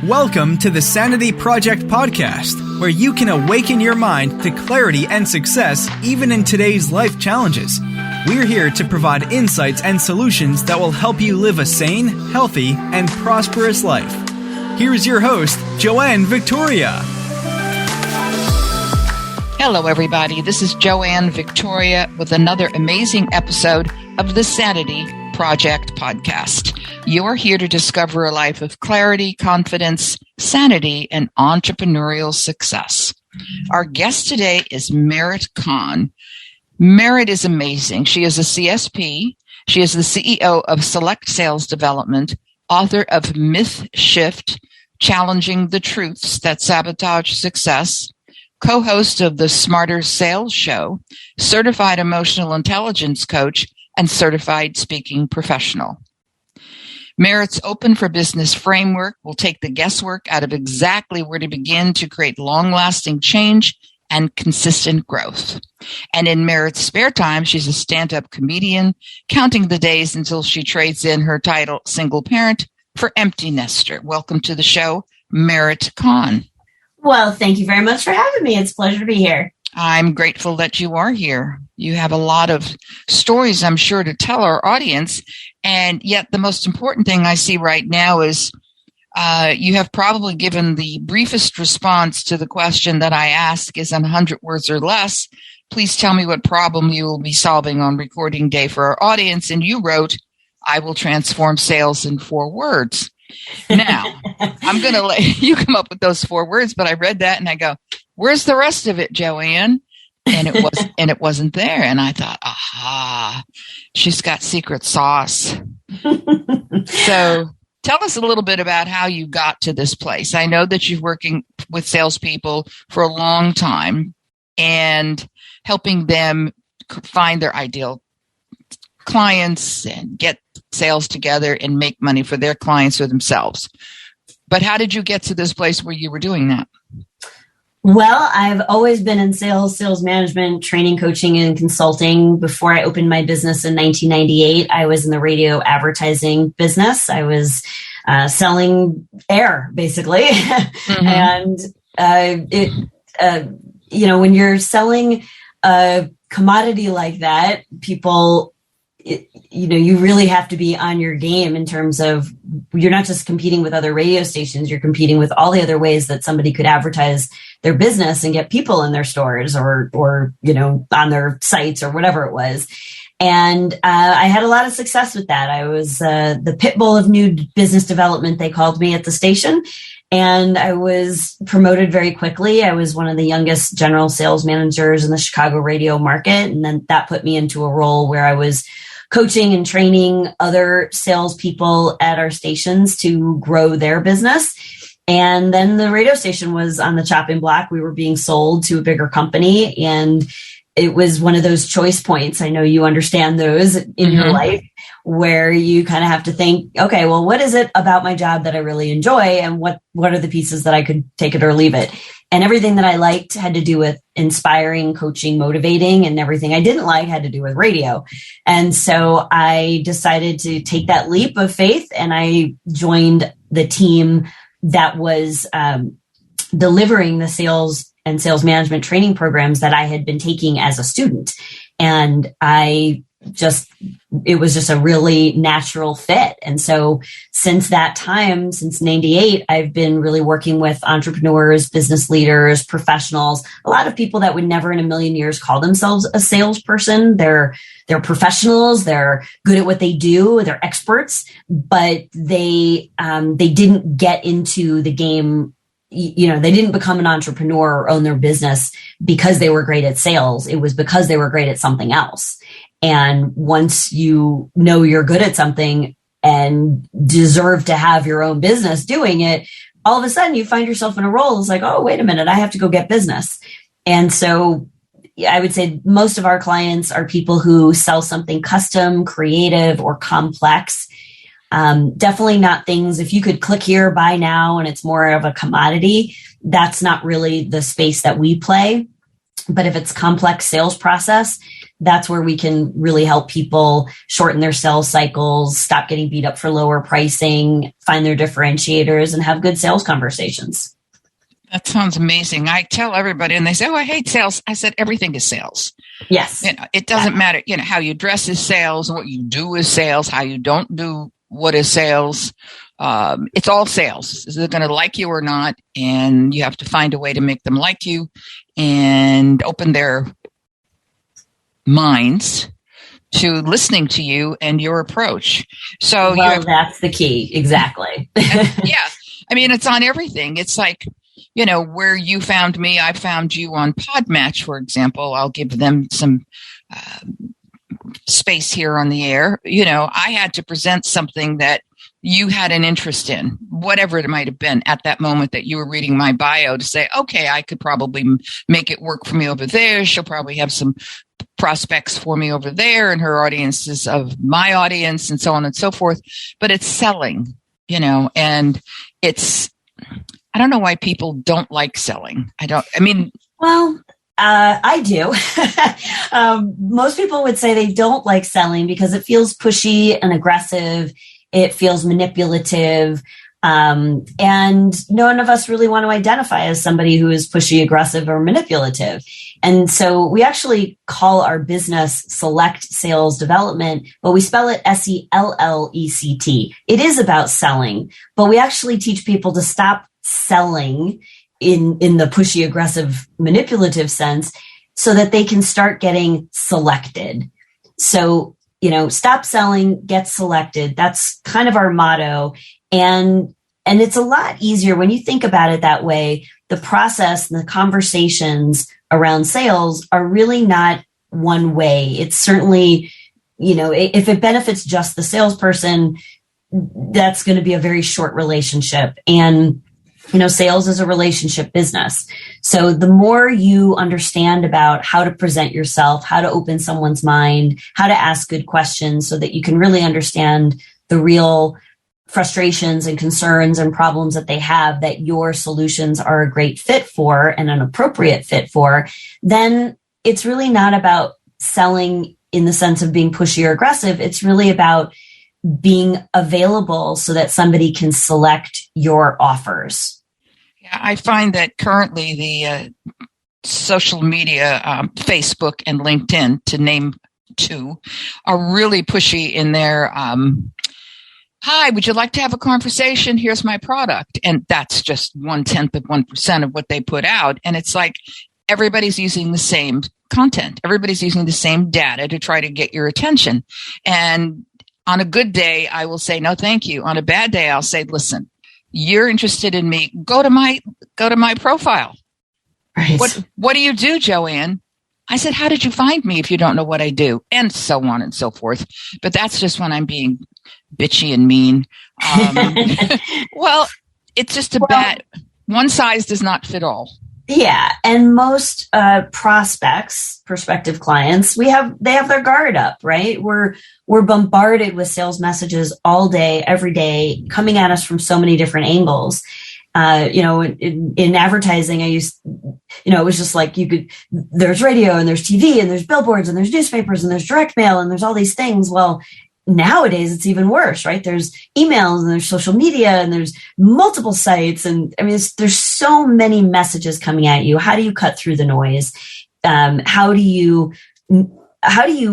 Welcome to the Sanity Project podcast, where you can awaken your mind to clarity and success even in today's life challenges. We're here to provide insights and solutions that will help you live a sane, healthy, and prosperous life. Here's your host, Joanne Victoria. Hello, everybody. This is Joanne Victoria with another amazing episode of the Sanity Project podcast. You're here to discover a life of clarity, confidence, sanity, and entrepreneurial success. Our guest today is Merit Kahn. Merit is amazing. She is a CSP. She is the CEO of SELLect Sales Development, author of Myth Shift, Challenging the Truths That Sabotage Success, co-host of the Smarter Sales Show, certified emotional intelligence coach, and certified speaking professional. Merit's Open for Business framework will take the guesswork out of exactly where to begin to create long-lasting change and consistent growth. And in Merit's spare time, she's a stand-up comedian, counting the days until she trades in her title single parent for empty nester. Welcome to the show, Merit Kahn. Well, thank you very much for having me. It's a pleasure to be here. I'm grateful that you are here. You have a lot of stories, I'm sure, to tell our audience. And yet the most important thing I see right now is you have probably given the briefest response to the question that I ask is 100 words or less. Please tell me what problem you will be solving on recording day for our audience. And you wrote, I will transform sales in 4 words. Now, I'm going to let you come up with those 4 words, but I read that and I go, where's the rest of it, Joanne? And it wasn't there. And I thought, aha, she's got secret sauce. So tell us a little bit about how you got to this place. I know that you're working with salespeople for a long time and helping them find their ideal clients and get sales together and make money for their clients or themselves. But how did you get to this place where you were doing that? Well, I've always been in sales management, training, coaching, and consulting. Before I opened my business in 1998, I was in the radio advertising business. I was selling air, basically. Mm-hmm. And, when you're selling a commodity like that, people, you really have to be on your game in terms of you're not just competing with other radio stations, you're competing with all the other ways that somebody could advertise their business and get people in their stores or on their sites or whatever it was. And I had a lot of success with that. I was the pit bull of new business development, they called me at the station. And I was promoted very quickly. I was one of the youngest general sales managers in the Chicago radio market. And then that put me into a role where I was coaching and training other salespeople at our stations to grow their business. And then the radio station was on the chopping block. We were being sold to a bigger company. And it was one of those choice points. I know you understand those in your life where you kind of have to think, okay, well, what is it about my job that I really enjoy? And what are the pieces that I could take it or leave it? And everything that I liked had to do with inspiring, coaching, motivating, and everything I didn't like had to do with radio. And so I decided to take that leap of faith and I joined the team that was delivering the sales and sales management training programs that I had been taking as a student. And it was just a really natural fit. And so since that time, since 98, I've been really working with entrepreneurs, business leaders, professionals, a lot of people that would never in a million years call themselves a salesperson. They're professionals. They're good at what they do. They're experts, but they didn't get into the game. They didn't become an entrepreneur or own their business because they were great at sales. It was because they were great at something else. And once you know you're good at something and deserve to have your own business doing it, all of a sudden you find yourself in a role. It's like, oh, wait a minute, I have to go get business. And so I would say most of our clients are people who sell something custom, creative, or complex. Definitely not things, if you could click here, buy now, and it's more of a commodity, that's not really the space that we play. But if it's complex sales process, that's where we can really help people shorten their sales cycles, stop getting beat up for lower pricing, find their differentiators, and have good sales conversations. That sounds amazing. I tell everybody, and they say, "Oh, I hate sales." I said, "Everything is sales." Yes. It doesn't matter, how you dress is sales, what you do is sales, how you don't do what is sales. It's all sales. They're going to like you or not, and you have to find a way to make them like you and open their minds to listening to you and your approach. So that's the key. Exactly. Yeah. I mean, it's on everything. It's like, where you found me, I found you on Podmatch, for example. I'll give them some space here on the air. I had to present something that you had an interest in, whatever it might have been at that moment that you were reading my bio, to say, okay, I could probably make it work for me over there. She'll probably have some prospects for me over there, and her audience is of my audience, and so on and so forth. But it's selling, and I don't know why people don't like selling. Well, I do. Most people would say they don't like selling because it feels pushy and aggressive. It feels manipulative. And none of us really want to identify as somebody who is pushy, aggressive, or manipulative. And so we actually call our business SELLect Sales Development, but we spell it SELLect. It is about selling, but we actually teach people to stop selling in the pushy, aggressive, manipulative sense so that they can start getting selected. So, stop selling, get selected. That's kind of our motto. And it's a lot easier when you think about it that way. The process and the conversations around sales are really not one way. It's certainly, if it benefits just the salesperson, that's going to be a very short relationship. And, sales is a relationship business. So the more you understand about how to present yourself, how to open someone's mind, how to ask good questions so that you can really understand the real frustrations and concerns and problems that they have that your solutions are a great fit for and an appropriate fit for, then it's really not about selling in the sense of being pushy or aggressive. It's really about being available so that somebody can select your offers. Yeah, I find that currently the social media, Facebook and LinkedIn, to name two, are really pushy in their hi, would you like to have a conversation? Here's my product. And that's just 0.1% of what they put out. And it's like everybody's using the same content. Everybody's using the same data to try to get your attention. And on a good day, I will say, no, thank you. On a bad day, I'll say, listen, you're interested in me. Go to my profile. Right. What do you do, Joanne? I said, how did you find me if you don't know what I do? And so on and so forth. But that's just when I'm being bitchy and mean. Well, it's just one size does not fit all. Yeah. And most prospective clients, they have their guard up, right? We're bombarded with sales messages all day, every day, coming at us from so many different angles. In advertising, it was just like there's radio and there's TV and there's billboards and there's newspapers and there's direct mail and there's all these things. Well, nowadays it's even worse, right? There's emails and there's social media and there's multiple sites. And there's so many messages coming at you. How do you cut through the noise? How do you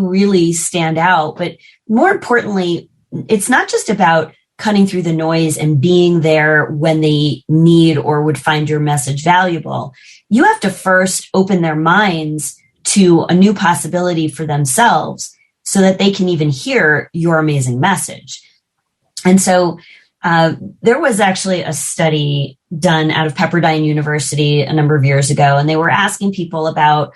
really stand out? But more importantly, it's not just about cutting through the noise and being there when they need or would find your message valuable. You have to first open their minds to a new possibility for themselves so that they can even hear your amazing message. And so there was actually a study done out of Pepperdine University a number of years ago, and they were asking people about,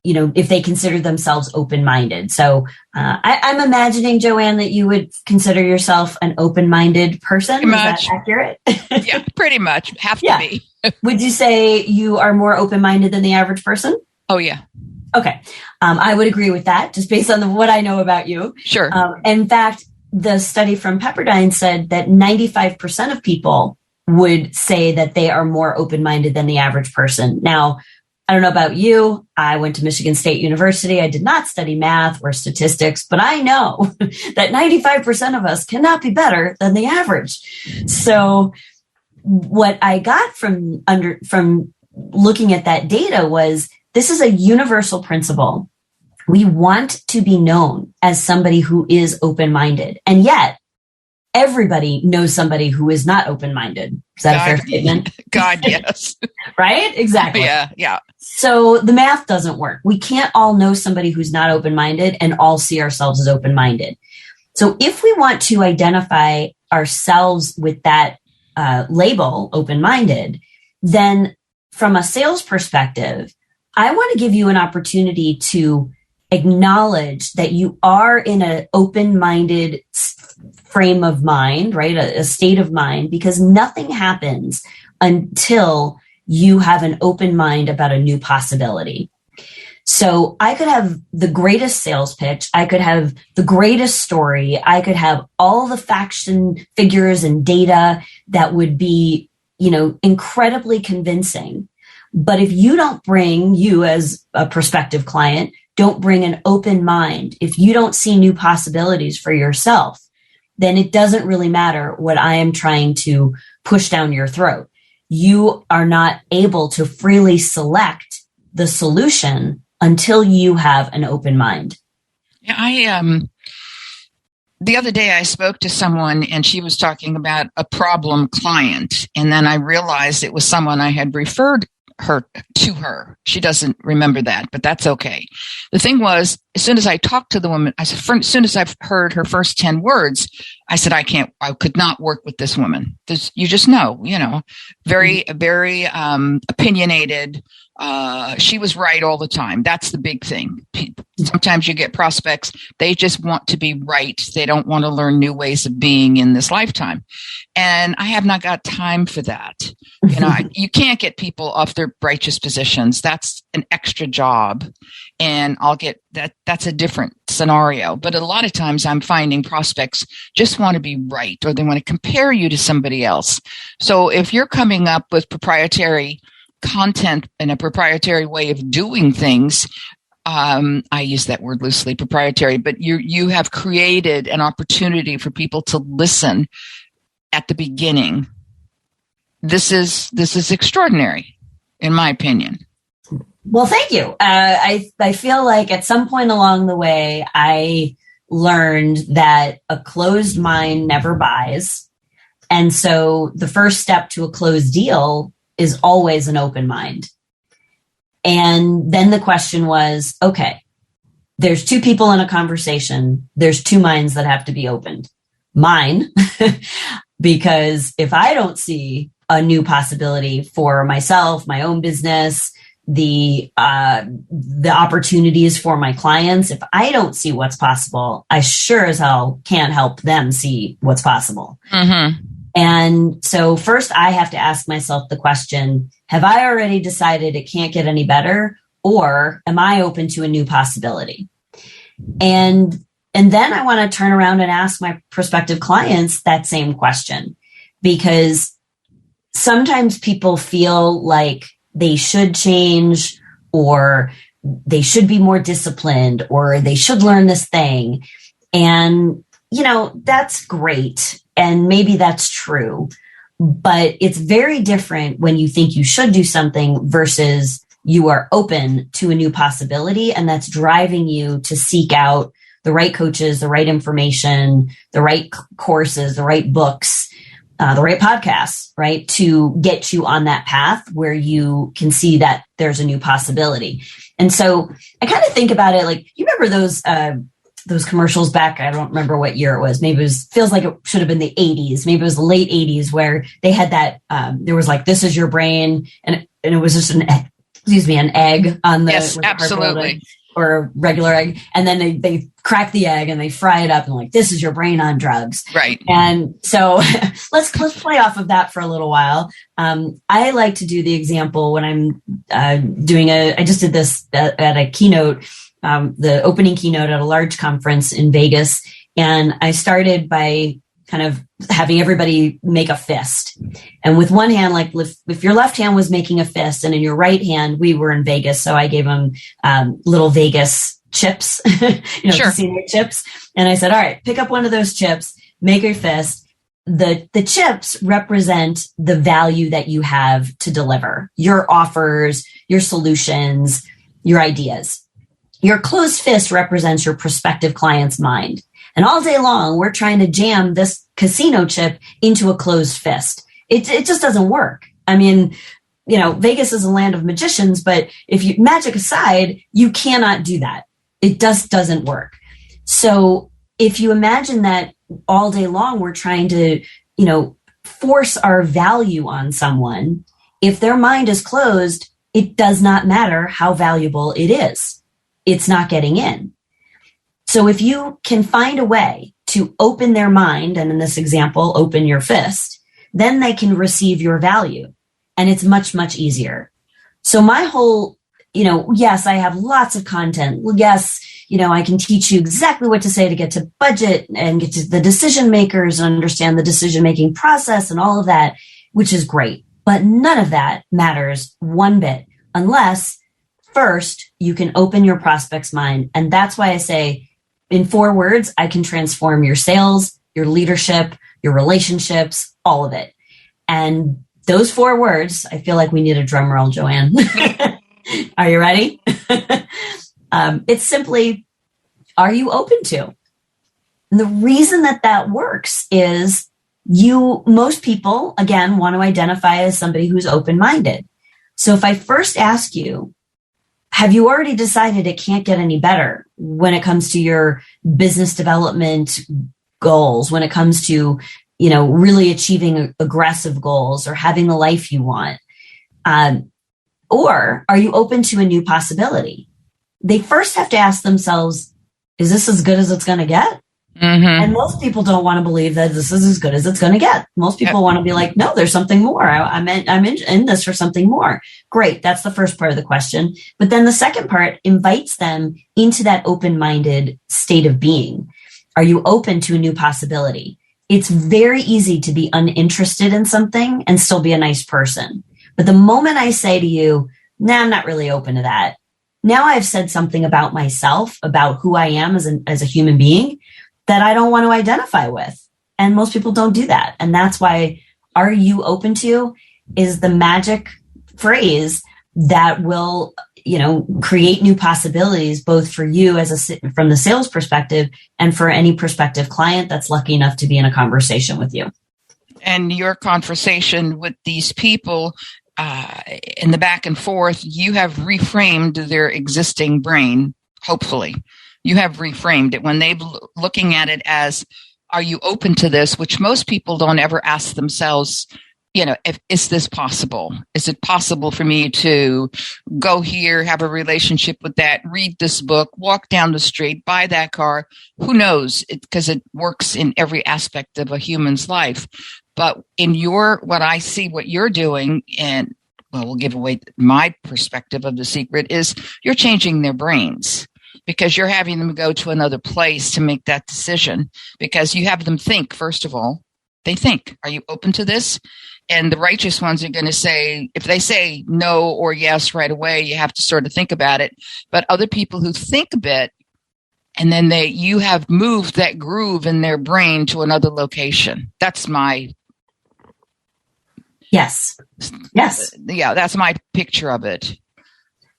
if they consider themselves open-minded. So I'm imagining, Joanne, that you would consider yourself an open-minded person. Pretty much. Is that accurate? Yeah, pretty much. Have to be. Would you say you are more open-minded than the average person? Oh, yeah. Okay. I would agree with that, just based on what I know about you. Sure. In fact, the study from Pepperdine said that 95% of people would say that they are more open-minded than the average person. Now, I don't know about you. I went to Michigan State University. I did not study math or statistics, but I know that 95% of us cannot be better than the average. So what I got from looking at that data was this is a universal principle. We want to be known as somebody who is open-minded. And yet everybody knows somebody who is not open-minded. Is that a fair statement? God, yes. Right? Exactly. Yeah. So the math doesn't work. We can't all know somebody who's not open-minded and all see ourselves as open-minded. So if we want to identify ourselves with that label, open-minded, then from a sales perspective, I want to give you an opportunity to acknowledge that you are in an open-minded frame of mind, right? A state of mind, because nothing happens until you have an open mind about a new possibility. So I could have the greatest sales pitch. I could have the greatest story. I could have all the facts and figures and data that would be, incredibly convincing. But if you as a prospective client, don't bring an open mind, if you don't see new possibilities for yourself, then it doesn't really matter what I am trying to push down your throat. You are not able to freely select the solution until you have an open mind. Yeah, the other day I spoke to someone and she was talking about a problem client. And then I realized it was someone I had referred her. She doesn't remember that, but that's okay. The thing was, as soon as I talked to the woman, as soon as I've heard her first 10 words, I said, I could not work with this woman. You just know, very, very opinionated. She was right all the time. That's the big thing. Sometimes you get prospects, they just want to be right. They don't want to learn new ways of being in this lifetime. And I have not got time for that. You can't get people off their righteous positions. That's an extra job. And I'll get that. That's a different scenario. But a lot of times I'm finding prospects just want to be right, or they want to compare you to somebody else. So if you're coming up with proprietary content and a proprietary way of doing things, I use that word loosely, proprietary, but you have created an opportunity for people to listen at the beginning. This is extraordinary, in my opinion. Well, thank you. I feel like at some point along the way, I learned that a closed mind never buys. And so the first step to a closed deal is always an open mind. And then the question was, okay, there's two people in a conversation. There's two minds that have to be opened. Mine, because if I don't see a new possibility for myself, my own business, the opportunities for my clients, if I don't see what's possible, I sure as hell can't help them see what's possible. Mm-hmm. And so first I have to ask myself the question, have I already decided it can't get any better, or am I open to a new possibility? And then I want to turn around and ask my prospective clients that same question, because sometimes people feel like they should change, or they should be more disciplined, or they should learn this thing. And, that's great. And maybe that's true, but it's very different when you think you should do something versus you are open to a new possibility. And that's driving you to seek out the right coaches, the right information, the right courses, the right books, the right podcasts, right? To get you on that path where you can see that there's a new possibility. And so I kind of think about it like, you remember those commercials back, I don't remember what year it was. Maybe feels like it should have been the 80s. Maybe it was the late 80s where they had that, there was like, this is your brain. And it was just an egg on the, yes, absolutely. Or a regular egg. And then they crack the egg and they fry it up and like, this is your brain on drugs. Right. And so let's play off of that for a little while. I like to do the example when I'm I just did this at a keynote, the opening keynote at a large conference in Vegas. And I started by kind of having everybody make a fist. And with one hand, like if your left hand was making a fist and in your right hand, we were in Vegas. So I gave them little Vegas chips, Sure. casino chips. And I said, all right, pick up one of those chips, make your fist. The chips represent the value that you have to deliver, your offers, your solutions, your ideas. Your closed fist represents your prospective client's mind. And all day long, we're trying to jam this casino chip into a closed fist. It just doesn't work. I mean, Vegas is a land of magicians, but if you magic aside, you cannot do that. It just doesn't work. So if you imagine that all day long, we're trying to, force our value on someone, if their mind is closed, it does not matter how valuable it is. It's not getting in. So if you can find a way to open their mind, and in this example, open your fist, then they can receive your value. And it's much, much easier. So my whole, yes, I have lots of content. Yes, I can teach you exactly what to say to get to budget and get to the decision makers and understand the decision-making process and all of that, which is great. But none of that matters one bit unless first you can open your prospect's mind. And that's why I say in 4 words, I can transform your sales, your leadership, your relationships, all of it. And those 4 words, I feel like we need a drum roll, Joanne. Are you ready? It's simply, are you open to? And the reason that works is most people, again, want to identify as somebody who's open-minded. So if I first ask you, have you already decided it can't get any better when it comes to your business development goals, when it comes to, really achieving aggressive goals or having the life you want? Or are you open to a new possibility? They first have to ask themselves, is this as good as it's going to get? Mm-hmm. And most people don't want to believe that this is as good as it's going to get. Most people want to be like, no, there's something more. I'm in this for something more. Great. That's the first part of the question. But then the second part invites them into that open-minded state of being. Are you open to a new possibility? It's very easy to be uninterested in something and still be a nice person. But the moment I say to you, nah, I'm not really open to that. Now I've said something about myself, about who I am as a human being that I don't want to identify with. And most people don't do that. And that's why are you open to is the magic phrase that will, create new possibilities, both for you from the sales perspective and for any prospective client that's lucky enough to be in a conversation with you. And your conversation with these people, in the back and forth, you have reframed their existing brain, hopefully. You have reframed it when they're looking at it as, are you open to this? Which most people don't ever ask themselves, is this possible? Is it possible for me to go here, have a relationship with that, read this book, walk down the street, buy that car? Who knows? Because it works in every aspect of a human's life. But in what I see what you're doing, and we'll give away my perspective of the secret, is you're changing their brains because you're having them go to another place to make that decision, because you have them think, first of all, they think, are you open to this? And the righteous ones are going to say, if they say no or yes right away, you have to sort of think about it. But other people who think a bit, and then you have moved that groove in their brain to another location. That's my... Yes. Yeah, that's my picture of it.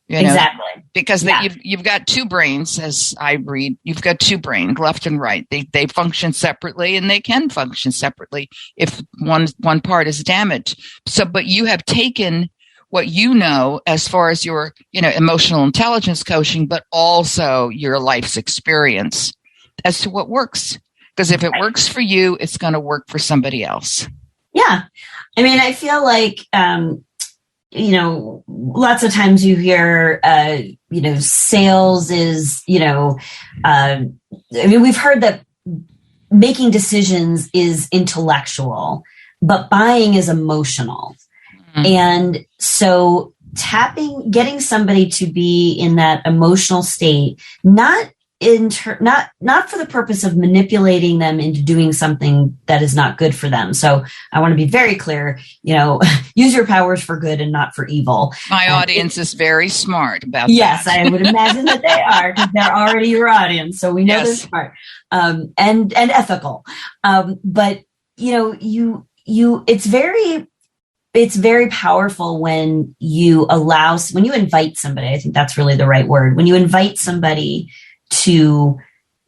Exactly. Because you've got 2 brains, as I read. You've got 2 brains, left and right. They function separately, and they can function separately if one part is damaged. So, but you have taken what you know as far as your emotional intelligence coaching, but also your life's experience as to what works. Because if it works for you, it's going to work for somebody else. Yeah. I mean, I feel like, lots of times you hear, sales is, we've heard that making decisions is intellectual, but buying is emotional. Mm-hmm. And so getting somebody to be in that emotional state, not not for the purpose of manipulating them into doing something that is not good for them. So I want to be very clear, use your powers for good and not for evil. My audience is very smart about yes, that. I would imagine that they are, because they're already your audience. So we know they're smart, and ethical. But it's very powerful when you invite somebody. I think that's really the right word. When you invite somebody to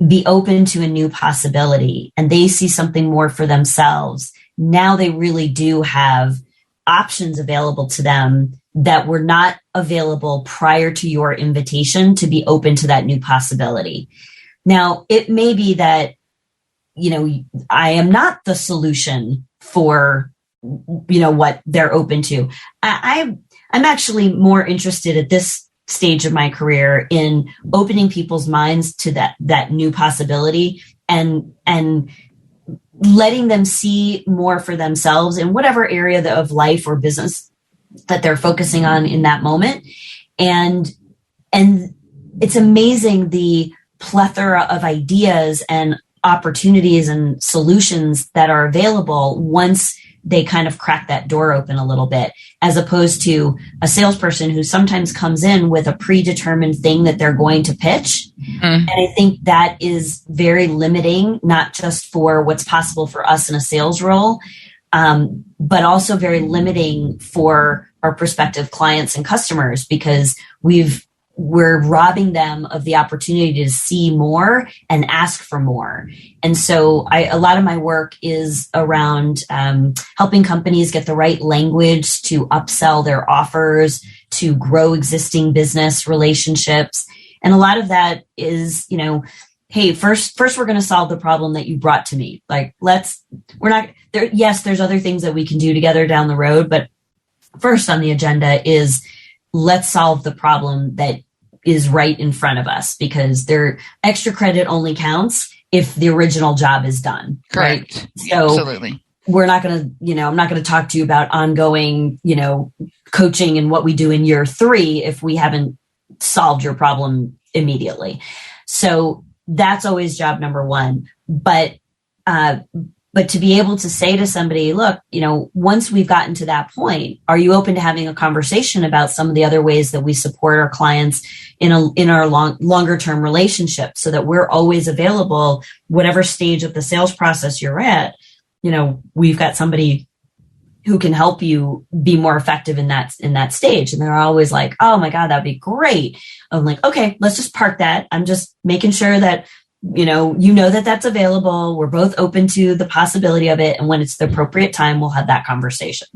be open to a new possibility and they see something more for themselves, now they really do have options available to them that were not available prior to your invitation to be open to that new possibility. Now, it may be that, I am not the solution for, what they're open to. I'm actually more interested at this stage of my career in opening people's minds to that new possibility and letting them see more for themselves in whatever area of life or business that they're focusing on in that moment. And it's amazing the plethora of ideas and opportunities and solutions that are available once they kind of crack that door open a little bit, as opposed to a salesperson who sometimes comes in with a predetermined thing that they're going to pitch. And I think that is very limiting, not just for what's possible for us in a sales role, but also very limiting for our prospective clients and customers, because we're robbing them of the opportunity to see more and ask for more. And so a lot of my work is around helping companies get the right language to upsell their offers, to grow existing business relationships. And a lot of that is, hey, first we're going to solve the problem that you brought to me. Like, there's other things that we can do together down the road, but first on the agenda is let's solve the problem that is right in front of us, because their extra credit only counts if the original job is done. Correct. Right? So absolutely. We're not going to, I'm not going to talk to you about ongoing, coaching and what we do in year 3 if we haven't solved your problem immediately. So that's always job number 1. But to be able to say to somebody, look, once we've gotten to that point, are you open to having a conversation about some of the other ways that we support our clients in our longer term relationship, so that we're always available, whatever stage of the sales process you're at. We've got somebody who can help you be more effective in that stage. And they're always like, oh my God, that'd be great. I'm like, okay, let's just park that. I'm just making sure that that that's available. We're both open to the possibility of it. And when it's the appropriate time, we'll have that conversation.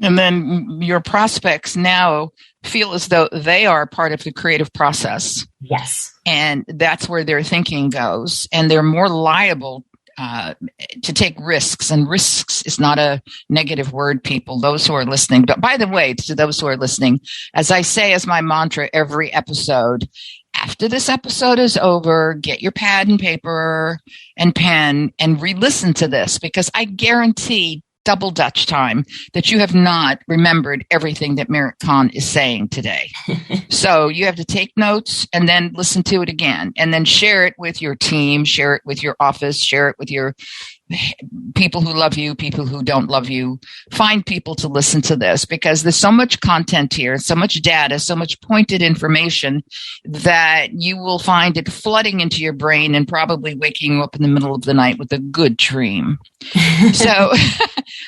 And then your prospects now feel as though they are part of the creative process. Yes. And that's where their thinking goes. And they're more liable to take risks. And risks is not a negative word, people, those who are listening. But by the way, to those who are listening, as I say as my mantra every episode, after this episode is over, get your pad and paper and pen and re-listen to this, because I guarantee double Dutch time that you have not remembered everything that Merritt Kahn is saying today. So you have to take notes and then listen to it again, and then share it with your team, share it with your office, share it with your people who love you, people who don't love you. Find people to listen to this, because there's so much content here, so much data, so much pointed information that you will find it flooding into your brain and probably waking you up in the middle of the night with a good dream. So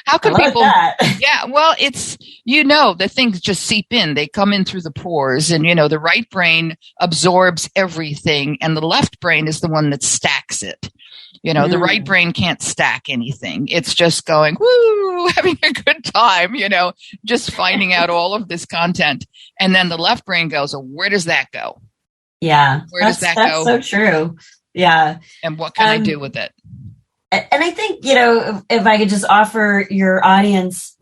how can people, yeah, well, it's, the things just seep in, they come in through the pores, and the right brain absorbs everything and the left brain is the one that stacks it. The right brain can't stack anything. It's just going, woo, having a good time, just finding out all of this content. And then the left brain goes, well, where does that go? Yeah. Where does that go? That's so true. Yeah. And what can I do with it? And I think, if I could just offer your audience,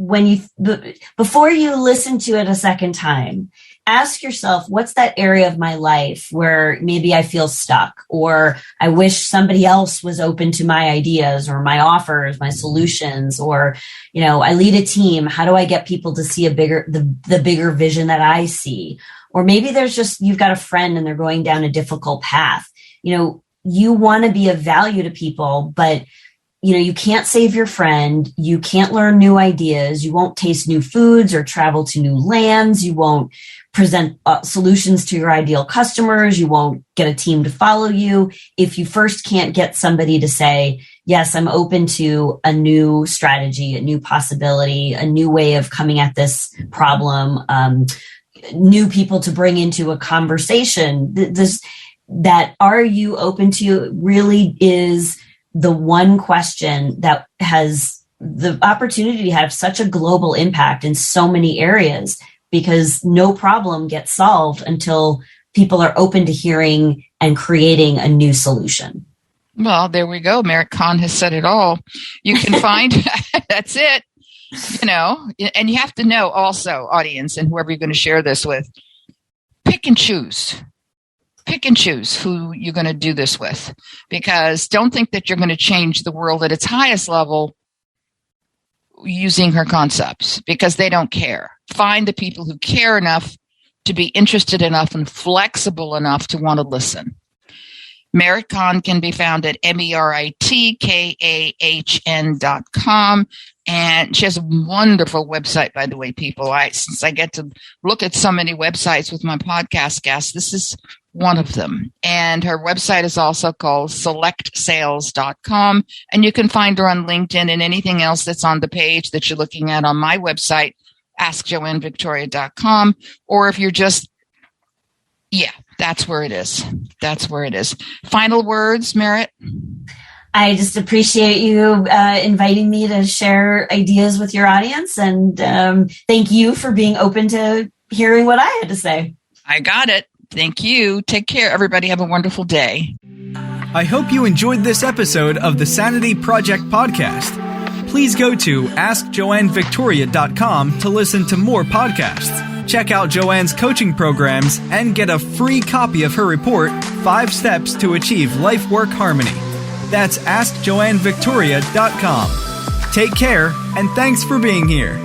before you listen to it a second time, ask yourself, what's that area of my life where maybe I feel stuck, or I wish somebody else was open to my ideas or my offers, my solutions, or, I lead a team. How do I get people to see the bigger vision that I see? Or maybe there's just, you've got a friend and they're going down a difficult path. you want to be of value to people, but you can't save your friend. You can't learn new ideas. You won't taste new foods or travel to new lands. You won't present solutions to your ideal customers. You won't get a team to follow you if you first can't get somebody to say, yes, I'm open to a new strategy, a new possibility, a new way of coming at this problem, new people to bring into a conversation. That are you open to really is the one question that has the opportunity to have such a global impact in so many areas, because no problem gets solved until people are open to hearing and creating a new solution. Well, there we go. Kahn has said it all. You can find, that's it, and you have to know also, audience, and whoever you're going to share this with, pick and choose who you're going to do this with, because don't think that you're going to change the world at its highest level using her concepts, because they don't care. Find the people who care enough to be interested enough and flexible enough to want to listen. Merit Kahn can be found at MERITKAHN.com. And she has a wonderful website, by the way, people. Since I get to look at so many websites with my podcast guests, this is one of them. And her website is also called SELLectsales.com. And you can find her on LinkedIn and anything else that's on the page that you're looking at on my website, AskJoanneVictoria.com. Or if you're just, that's where it is. Final words, Merit? I just appreciate you inviting me to share ideas with your audience. And thank you for being open to hearing what I had to say. I got it. Thank you. Take care, everybody. Have a wonderful day. I hope you enjoyed this episode of the Sanity Project podcast. Please go to AskJoanneVictoria.com to listen to more podcasts. Check out Joanne's coaching programs and get a free copy of her report, 5 Steps to Achieve Life-Work Harmony. That's AskJoanneVictoria.com. Take care, and thanks for being here.